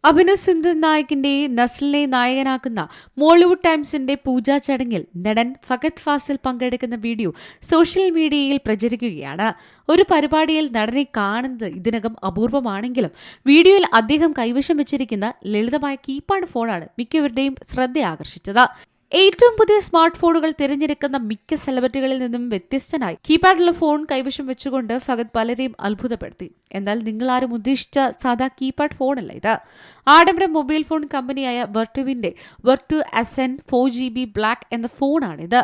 Abhinav Sundar നായകിന്റെ നസ്ലിനെ നായകനാക്കുന്ന Mollywood ടൈംസിന്റെ പൂജാ ചടങ്ങിൽ നടൻ ഫഹദ് ഫാസിൽ പങ്കെടുക്കുന്ന വീഡിയോ സോഷ്യൽ മീഡിയയിൽ പ്രചരിക്കുകയാണ്. ഒരു പരിപാടിയിൽ നടനെ കാണുന്നത് ഇതിനകം അപൂർവമാണെങ്കിലും വീഡിയോയിൽ അദ്ദേഹം കൈവശം വെച്ചിരിക്കുന്ന ലളിതമായ കീപാഡ് ഫോണാണ് മിക്കവരുടെയും ശ്രദ്ധ ആകർഷിച്ചത്. ഏറ്റവും പുതിയ സ്മാർട്ട് ഫോണുകൾ തിരഞ്ഞെടുക്കുന്ന മിക്ക സെലിബ്രിറ്റികളിൽ നിന്നും വ്യത്യസ്തനായി കീപാഡുള്ള ഫോൺ കൈവശം വെച്ചുകൊണ്ട് ഫഹദ് പലരെയും അത്ഭുതപ്പെടുത്തി. എന്നാൽ നിങ്ങളാരും ഉദ്ദേശിച്ച സാധാ കീപാഡ് ഫോണല്ല ഇത്. ആഡംബര മൊബൈൽ ഫോൺ കമ്പനിയായ വെർട്ടുവിന്റെ വെർട്ടു അസെൻ 4GB ബ്ലാക്ക് എന്ന ഫോണാണിത്.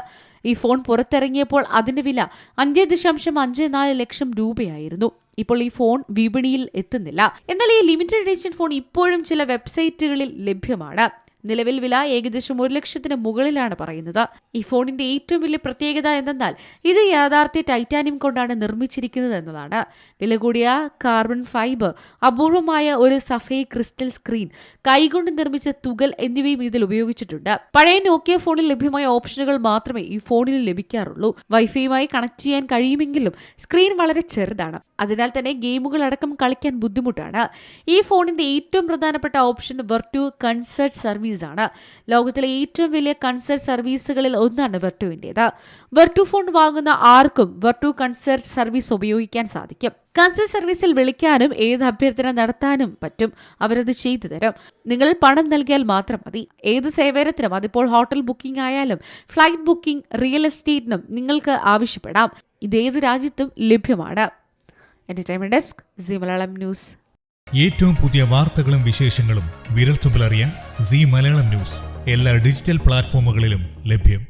ഈ ഫോൺ പുറത്തിറങ്ങിയപ്പോൾ അതിന്റെ വില 5.54 ലക്ഷം രൂപയായിരുന്നു. ഇപ്പോൾ ഈ ഫോൺ വിപണിയിൽ എത്തുന്നില്ല. എന്നാൽ ഈ ലിമിറ്റഡ് എഡിഷൻ ഫോൺ ഇപ്പോഴും ചില വെബ്സൈറ്റുകളിൽ ലഭ്യമാണ്. നിലവിൽ വില ഏകദേശം 1 ലക്ഷത്തിന് മുകളിലാണ് പറയുന്നത്. ഈ ഫോണിന്റെ ഏറ്റവും വലിയ പ്രത്യേകത എന്തെന്നാൽ ഇത് യഥാർത്ഥ ടൈറ്റാനിയം കൊണ്ടാണ് നിർമ്മിച്ചിരിക്കുന്നത് എന്നതാണ്. വില കൂടിയ കാർബൺ ഫൈബർ, അപൂർവമായ ഒരു സഫേദ് ക്രിസ്റ്റൽ സ്ക്രീൻ, കൈകൊണ്ട് നിർമ്മിച്ച തുകൽ എന്നിവയും ഇതിൽ ഉപയോഗിച്ചിട്ടുണ്ട്. പഴയ നോക്കിയ ഫോണിൽ ലഭ്യമായ ഓപ്ഷനുകൾ മാത്രമേ ഈ ഫോണിൽ ലഭിക്കാറുള്ളൂ. വൈഫൈയുമായി കണക്ട് ചെയ്യാൻ കഴിയുമെങ്കിലും സ്ക്രീൻ വളരെ ചെറുതാണ്. അതിനാൽ തന്നെ ഗെയിമുകൾ അടക്കം കളിക്കാൻ ബുദ്ധിമുട്ടാണ്. ഈ ഫോണിന്റെ ഏറ്റവും പ്രധാനപ്പെട്ട ഓപ്ഷൻ വെർട്ടു കൺസേർട്ട് സർവീസ് ആണ്. ലോകത്തിലെ ഏറ്റവും വലിയ കൺസേർട്ട് സർവീസുകളിൽ ഒന്നാണ് വെർട്ടുവിൻ്റെത്. വെർട്ടു ഫോൺ വാങ്ങുന്ന ആർക്കും വെർട്ടു കൺസേർട്ട് സർവീസ് ഉപയോഗിക്കാൻ സാധിക്കും. കൺസേർട്ട് സർവീസിൽ വിളിക്കാനും ഏത് അഭ്യർത്ഥന നടത്താനും പറ്റും. അവരത് ചെയ്തു തരും. നിങ്ങൾ പണം നൽകിയാൽ മാത്രം മതി. ഏത് സേവനത്തിനും, അതിപ്പോൾ ഹോട്ടൽ ബുക്കിംഗ് ആയാലും ഫ്ലൈറ്റ് ബുക്കിംഗ്, റിയൽ എസ്റ്റേറ്റിനും നിങ്ങൾക്ക് ആവശ്യപ്പെടാം. ഇതേത് രാജ്യത്തും ലഭ്യമാണ്. Entertainment desk, Zee Malayalam News. ഏറ്റവും പുതിയ വാർത്തകളും വിശേഷങ്ങളും വിരൽത്തുമ്പിലറിയാൻ സീ മലയാളം ന്യൂസ് എല്ലാ ഡിജിറ്റൽ പ്ലാറ്റ്ഫോമുകളിലും ലഭ്യം.